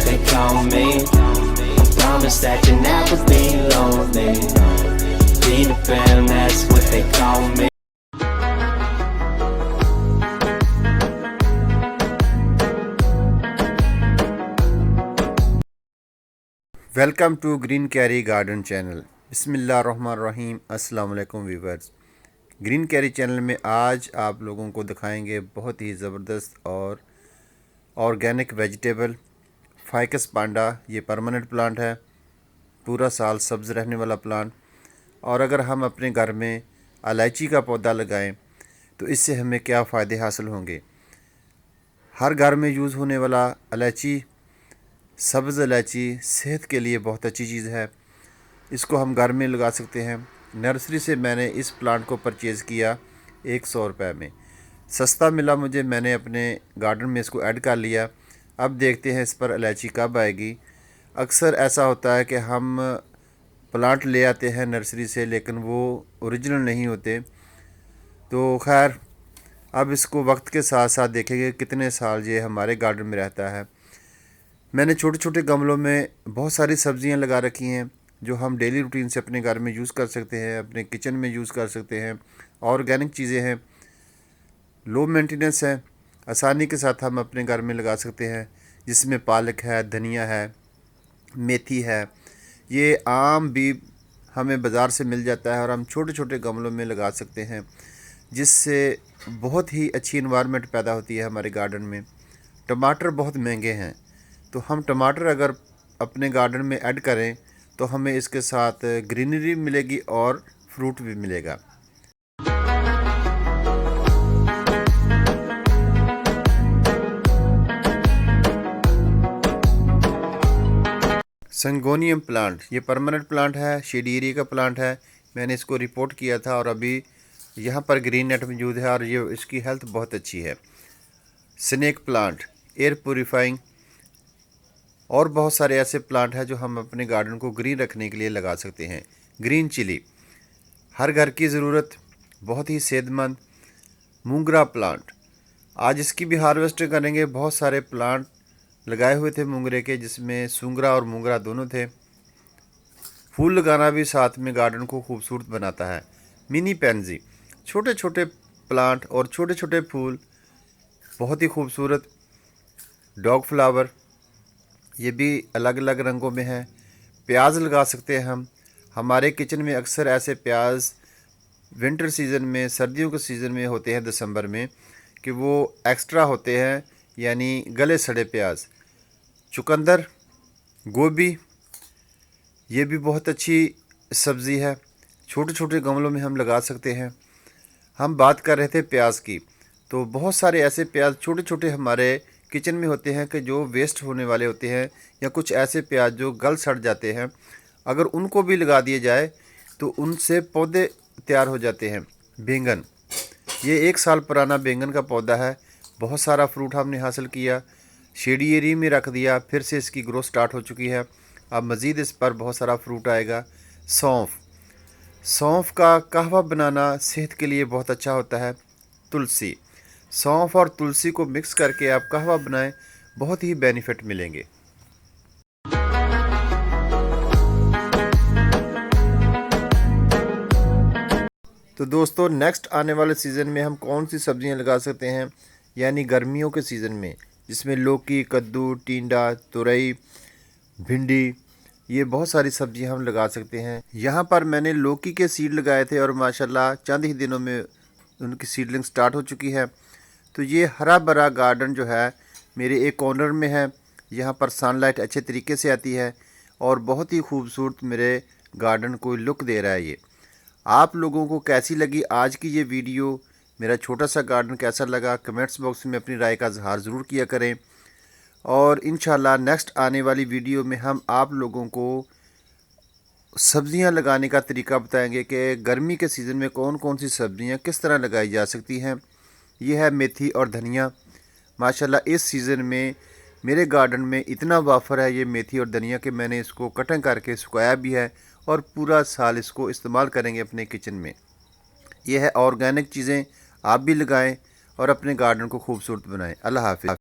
what they call me. Promise that you'll never be lonely. Peter Pan, that's what they call me. Welcome to green carry garden channel. बिस्मिल्लाहिर्रहमानिर्रहीम। अस्सलाम वालेकुम viewers. Green carry channel में आज आप लोगों को दिखाएंगे बहुत ही ज़बरदस्त और ऑर्गेनिक वेजिटेबल फाइकस पांडा। ये परमानेंट प्लांट है, पूरा साल सब्ज़ रहने वाला प्लांट। और अगर हम अपने घर में इलायची का पौधा लगाएं तो इससे हमें क्या फ़ायदे हासिल होंगे। हर घर में यूज़ होने वाला इलायची, सब्ज़ इलायची सेहत के लिए बहुत अच्छी चीज़ है। इसको हम घर में लगा सकते हैं। नर्सरी से मैंने इस प्लांट को परचेज़ किया 100 रुपये में, सस्ता मिला मुझे। मैंने अपने गार्डन में इसको ऐड कर लिया। अब देखते हैं इस पर इलायची कब आएगी। अक्सर ऐसा होता है कि हम प्लांट ले आते हैं नर्सरी से, लेकिन वो ओरिजिनल नहीं होते। तो खैर, अब इसको वक्त के साथ साथ देखेंगे कितने साल ये हमारे गार्डन में रहता है। मैंने छोटे छोटे गमलों में बहुत सारी सब्ज़ियां लगा रखी हैं जो हम डेली रूटीन से अपने घर में यूज़ कर सकते हैं, अपने किचन में यूज़ कर सकते हैं। ऑर्गेनिक चीज़ें हैं, लो मेंटेनेंस है, आसानी के साथ हम अपने घर में लगा सकते हैं। जिसमें पालक है, धनिया है, मेथी है। ये आम भी हमें बाज़ार से मिल जाता है और हम छोटे छोटे गमलों में लगा सकते हैं, जिससे बहुत ही अच्छी इन्वायरमेंट पैदा होती है हमारे गार्डन में। टमाटर बहुत महंगे हैं, तो हम टमाटर अगर अपने गार्डन में ऐड करें तो हमें इसके साथ ग्रीनरी मिलेगी और फ्रूट भी मिलेगा। संगोनियम प्लांट, ये परमानेंट प्लांट है, शेडी एरिया का प्लांट है। मैंने इसको रिपोर्ट किया था और अभी यहाँ पर ग्रीन नेट मौजूद है और ये इसकी हेल्थ बहुत अच्छी है। स्नेक प्लांट, एयर प्योरीफाइंग, और बहुत सारे ऐसे प्लांट हैं जो हम अपने गार्डन को ग्रीन रखने के लिए लगा सकते हैं। ग्रीन चिली, हर घर की ज़रूरत, बहुत ही सेहतमंद। मूंगरा प्लांट, आज इसकी भी हार्वेस्ट करेंगे। बहुत सारे प्लांट लगाए हुए थे मूंगरे के, जिसमें सूंगरा और मूंगरा दोनों थे। फूल लगाना भी साथ में गार्डन को खूबसूरत बनाता है। मिनी पेंजी, छोटे छोटे प्लांट और छोटे छोटे फूल, बहुत ही खूबसूरत। डॉग फ्लावर, ये भी अलग अलग रंगों में है। प्याज लगा सकते हैं हम। हमारे किचन में अक्सर ऐसे प्याज विंटर सीज़न में, सर्दियों के सीज़न में होते हैं दिसंबर में, कि वो एक्स्ट्रा होते हैं, यानी गले सड़े प्याज। चुकंदर, गोभी, ये भी बहुत अच्छी सब्ज़ी है। छोटे छोटे गमलों में हम लगा सकते हैं। हम बात कर रहे थे प्याज की, तो बहुत सारे ऐसे प्याज छोटे छोटे हमारे किचन में होते हैं कि जो वेस्ट होने वाले होते हैं, या कुछ ऐसे प्याज जो गल सड़ जाते हैं। अगर उनको भी लगा दिए जाए तो उनसे पौधे तैयार हो जाते हैं। बैंगन, ये 1 साल पुराना बैंगन का पौधा है। बहुत सारा फ्रूट हमने हासिल किया, शेडी एरिया में रख दिया, फिर से इसकी ग्रोथ स्टार्ट हो चुकी है। अब मज़ीद इस पर बहुत सारा फ्रूट आएगा। सौंफ, सौंफ का कहवा बनाना सेहत के लिए बहुत अच्छा होता है। तुलसी, सौंफ और तुलसी को मिक्स करके आप कहवा बनाएं, बहुत ही बेनिफिट मिलेंगे। तो दोस्तों, नेक्स्ट आने वाले सीज़न में हम कौन सी सब्ज़ियां लगा सकते हैं, यानी गर्मियों के सीज़न में, जिसमें लौकी, कद्दू, टिंडा, तुरई, भिंडी, ये बहुत सारी सब्जियां हम लगा सकते हैं। यहाँ पर मैंने लौकी के सीड लगाए थे और माशाल्लाह चंद ही दिनों में उनकी सीडलिंग स्टार्ट हो चुकी है। तो ये हरा भरा गार्डन जो है मेरे एक कॉर्नर में है। यहाँ पर सनलाइट अच्छे तरीके से आती है और बहुत ही खूबसूरत मेरे गार्डन को लुक दे रहा है। ये आप लोगों को कैसी लगी आज की ये वीडियो, मेरा छोटा सा गार्डन कैसा लगा, कमेंट्स बॉक्स में अपनी राय का इज़हार ज़रूर किया करें। और इंशाल्लाह नेक्स्ट आने वाली वीडियो में हम आप लोगों को सब्ज़ियां लगाने का तरीका बताएंगे कि गर्मी के सीज़न में कौन कौन सी सब्ज़ियां किस तरह लगाई जा सकती हैं। यह है मेथी और धनिया। माशाल्लाह इस सीज़न में मेरे गार्डन में इतना वाफर है ये मेथी और धनिया कि मैंने इसको कटिंग करके सुखाया भी है और पूरा साल इसको इस्तेमाल करेंगे अपने किचन में। यह है ऑर्गेनिक चीज़ें, आप भी लगाएं और अपने गार्डन को खूबसूरत बनाएं। अल्लाह हाफ़िज़।